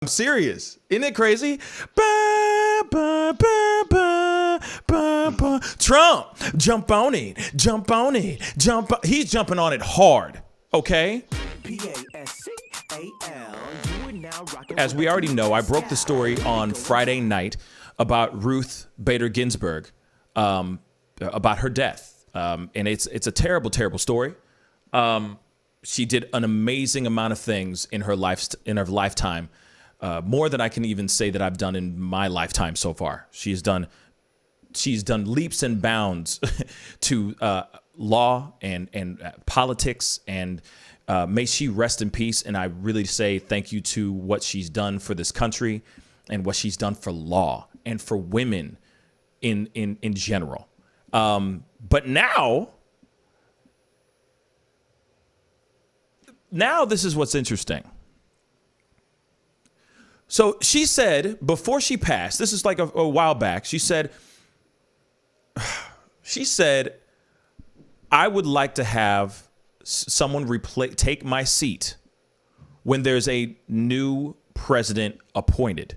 I'm serious. Isn't it crazy? Ba, ba, ba, ba, ba, ba. Trump, jump on it, jump on it, jump. He's jumping on it hard, okay? As we already know, I broke the story on Friday night about Ruth Bader Ginsburg, about her death. And it's a terrible, terrible story. She did an amazing amount of things in her lifetime. More than I can even say that I've done in my lifetime so far. She's done leaps and bounds to law and politics, and may she rest in peace. And I really say thank you to what she's done for this country and what she's done for law and for women in general. But now this is what's interesting. So she said before she passed, this is like a while back, she said, I would like to have someone take my seat when there's a new president appointed,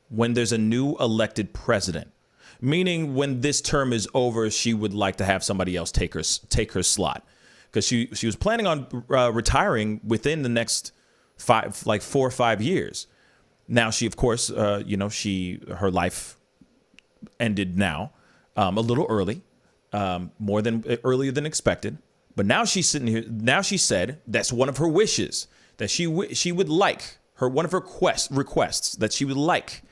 when there's a new elected president, meaning when this term is over, she would like to have somebody else take her slot, because she was planning on retiring within the next 4 or 5 years. Now she, of course, her life ended now, a little early, earlier than expected. But now she's sitting here. Now she said that's one of her wishes, that she would like one of her requests that she would like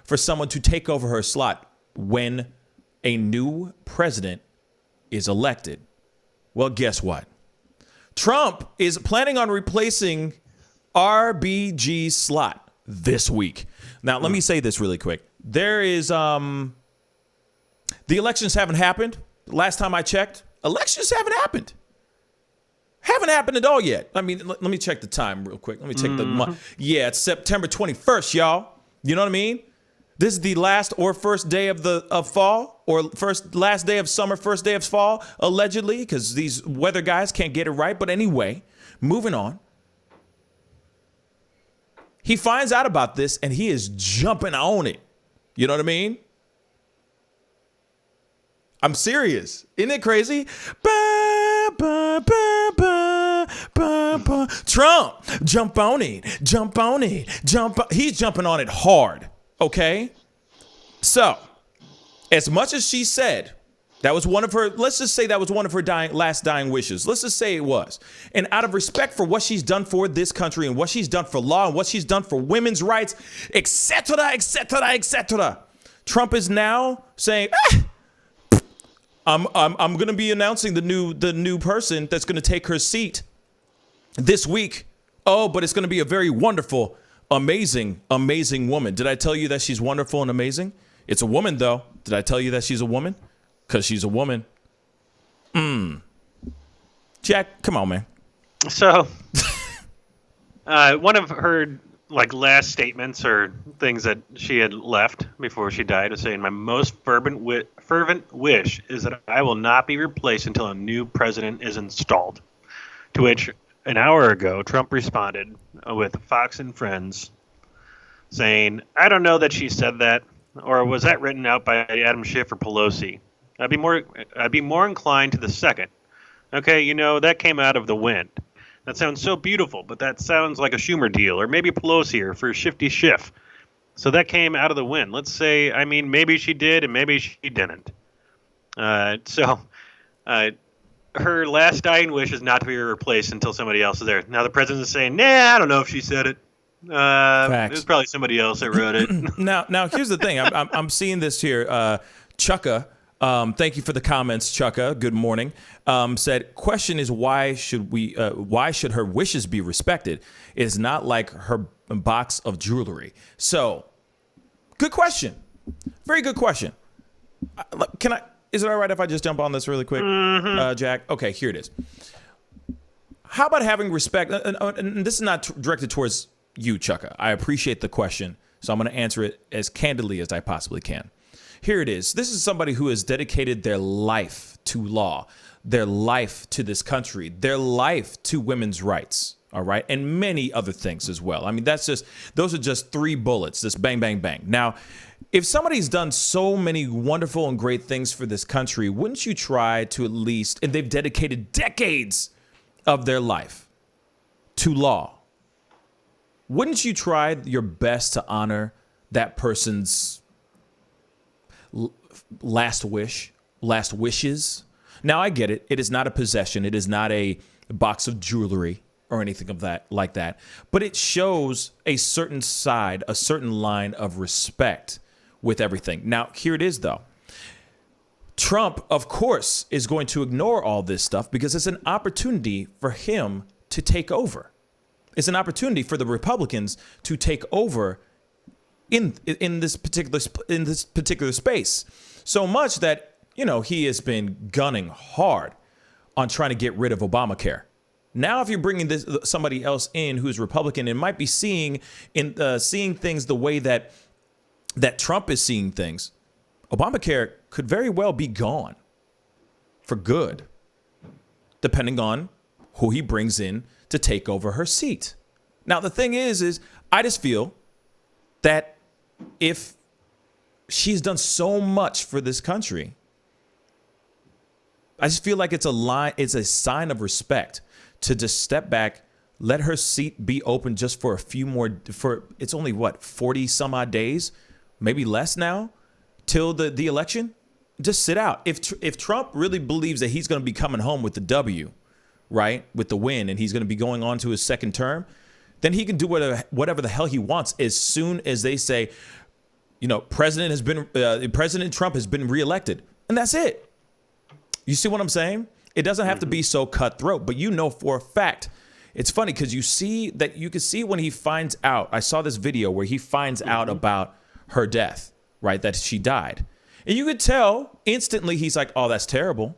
for someone to take over her slot when a new president is elected. Well, guess what? Trump is planning on replacing RBG's slot this week. Now, let me say this really quick. There is the elections haven't happened. Last time I checked, elections haven't happened. Haven't happened at all yet. I mean, let me check the time real quick. Let me check the month. Yeah, it's September 21st, y'all. You know what I mean? This is the last or first day of fall, or last day of summer, first day of fall, allegedly, because these weather guys can't get it right. But anyway, moving on. He finds out about this and he is jumping on it. You know what I mean? I'm serious. Isn't it crazy? Ba, ba, ba, ba, ba, ba. Trump, jump on it, jump on it, He's jumping on it hard. Okay? So, as much as she said, that was one of her, let's just say that was one of her last dying wishes. Let's just say it was. And out of respect for what she's done for this country and what she's done for law and what she's done for women's rights, etc., etc., etc., Trump is now saying, I'm going to be announcing the new person that's going to take her seat this week. Oh, but it's going to be a very wonderful, amazing, amazing woman. Did I tell you that she's wonderful and amazing? It's a woman, though. Did I tell you that she's a woman? Because she's a woman. Jack, come on, man. So, one of her last statements or things that she had left before she died was saying, "My most fervent wish is that I will not be replaced until a new president is installed." To which, an hour ago, Trump responded with Fox and Friends saying, "I don't know that she said that, or was that written out by Adam Schiff or Pelosi? I'd be more inclined to the second. Okay, that came out of the wind. That sounds so beautiful, but that sounds like a Schumer deal, or maybe Pelosi, or for Shifty Schiff. So that came out of the wind. Let's say, maybe she did and maybe she didn't." Her last dying wish is not to be replaced until somebody else is there. Now the president is saying, "Nah, I don't know if she said it. It was probably somebody else that wrote it." Now here's the thing. I'm seeing this here. Chucka, thank you for the comments, Chucka. Good morning. Said, question is, why should her wishes be respected? It's not like her box of jewelry. So, good question. Very good question. Is it all right if I just jump on this really quick, Jack? Okay, here it is. How about having respect? And this is not directed towards you, Chucka. I appreciate the question, so I'm going to answer it as candidly as I possibly can. Here it is. This is somebody who has dedicated their life to law, their life to this country, their life to women's rights. All right. And many other things as well. I mean, those are just 3 bullets, just bang, bang, bang. Now, if somebody's done so many wonderful and great things for this country, wouldn't you try to at least, and they've dedicated decades of their life to law, wouldn't you try your best to honor that person's last wishes? Now, I get it. It is not a possession. It is not a box of jewelry or anything of that like that. But it shows a certain side, a certain line of respect with everything. Now, here it is, though. Trump, of course, is going to ignore all this stuff because it's an opportunity for him to take over. It's an opportunity for the Republicans to take over in this particular space. So much that, he has been gunning hard on trying to get rid of Obamacare. Now, if you're bringing somebody else in who's Republican and might be seeing things the way that Trump is seeing things, Obamacare could very well be gone for good, depending on who he brings in to take over her seat. Now, the thing is I just feel that if she's done so much for this country, I just feel like it's a sign of respect to just step back, let her seat be open just for a few more, it's only 40 some odd days, maybe less now, till the election. Just sit out. If Trump really believes that he's going to be coming home with the W, right, with the win, and he's going to be going on to his second term, then he can do whatever the hell he wants as soon as they say, President Trump has been reelected, and that's it. You see what I'm saying? It doesn't have to be so cutthroat, but for a fact, it's funny because you can see when he finds out. I saw this video where he finds out about her death, right? That she died. And you could tell instantly he's like, oh, that's terrible.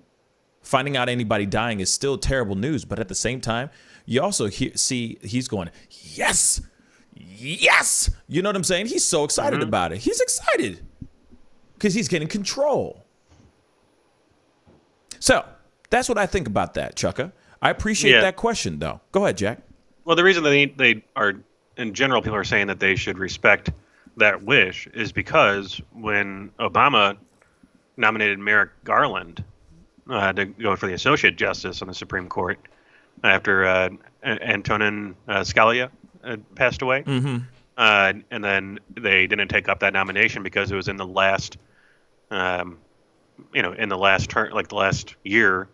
Finding out anybody dying is still terrible news. But at the same time, you also see he's going, yes, yes. You know what I'm saying? He's so excited about it. He's excited because he's getting control. So that's what I think about that, Chucka. I appreciate that question, though. Go ahead, Jack. Well, the reason they are, in general, people are saying that they should respect that wish is because when Obama nominated Merrick Garland to go for the Associate Justice on the Supreme Court after Antonin Scalia passed away, and then they didn't take up that nomination because it was in the last, in the last turn, like the last year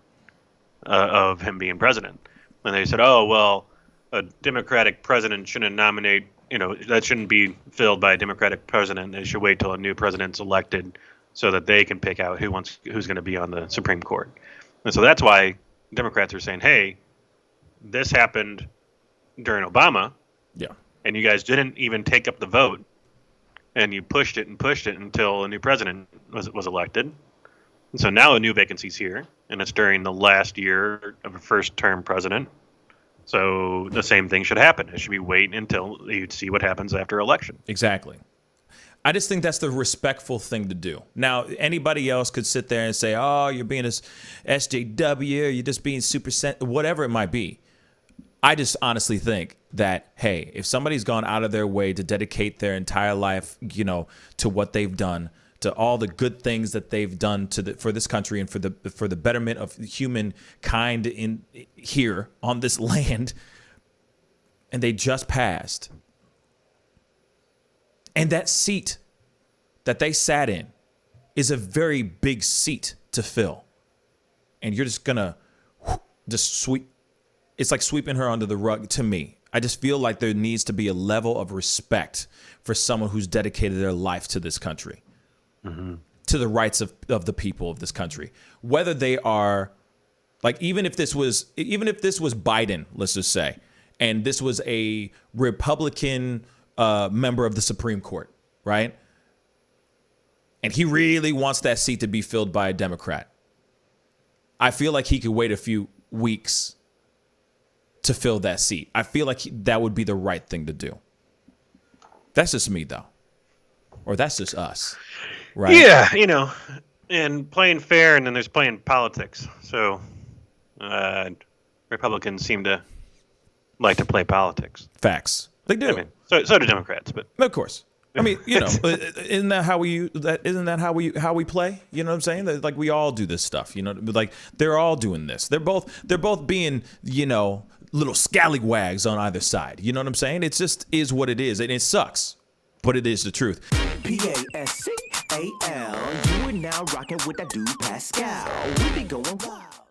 of him being president. And they said, oh, well, a Democratic president shouldn't nominate, that shouldn't be filled by a Democratic president. They should wait till a new president's elected so that they can pick out who's going to be on the Supreme Court. And so that's why Democrats are saying, hey, this happened during Obama. Yeah. And you guys didn't even take up the vote. And you pushed it until a new president was elected. And so now a new vacancy's here, and it's during the last year of a first-term president. So the same thing should happen. It should be wait until you see what happens after election. Exactly. I just think that's the respectful thing to do. Now, anybody else could sit there and say, oh, you're being a SJW, or you're just being whatever it might be. I just honestly think that, hey, if somebody's gone out of their way to dedicate their entire life, to what they've done, to all the good things that they've done for this country and for the betterment of humankind in here on this land, and they just passed, and that seat that they sat in is a very big seat to fill, and you're just gonna just sweep. It's like sweeping her under the rug. To me, I just feel like there needs to be a level of respect for someone who's dedicated their life to this country. To the rights of the people of this country, whether they are like, even if this was Biden, let's just say, and this was a Republican member of the Supreme Court, right? And he really wants that seat to be filled by a Democrat. I feel like he could wait a few weeks to fill that seat. I feel like that would be the right thing to do. That's just me, though. Or that's just us. Right. Yeah, and playing fair, and then there's playing politics. So Republicans seem to like to play politics. Facts. They do. I mean, so do Democrats, but of course. I mean, isn't that how we play? You know what I'm saying? That, like, we all do this stuff. You know, like they're all doing this. They're both being, little scallywags on either side. You know what I'm saying? It just is what it is, and it sucks, but it is the truth. Pascal, you are now rocking with that dude Pascal. We be going wild.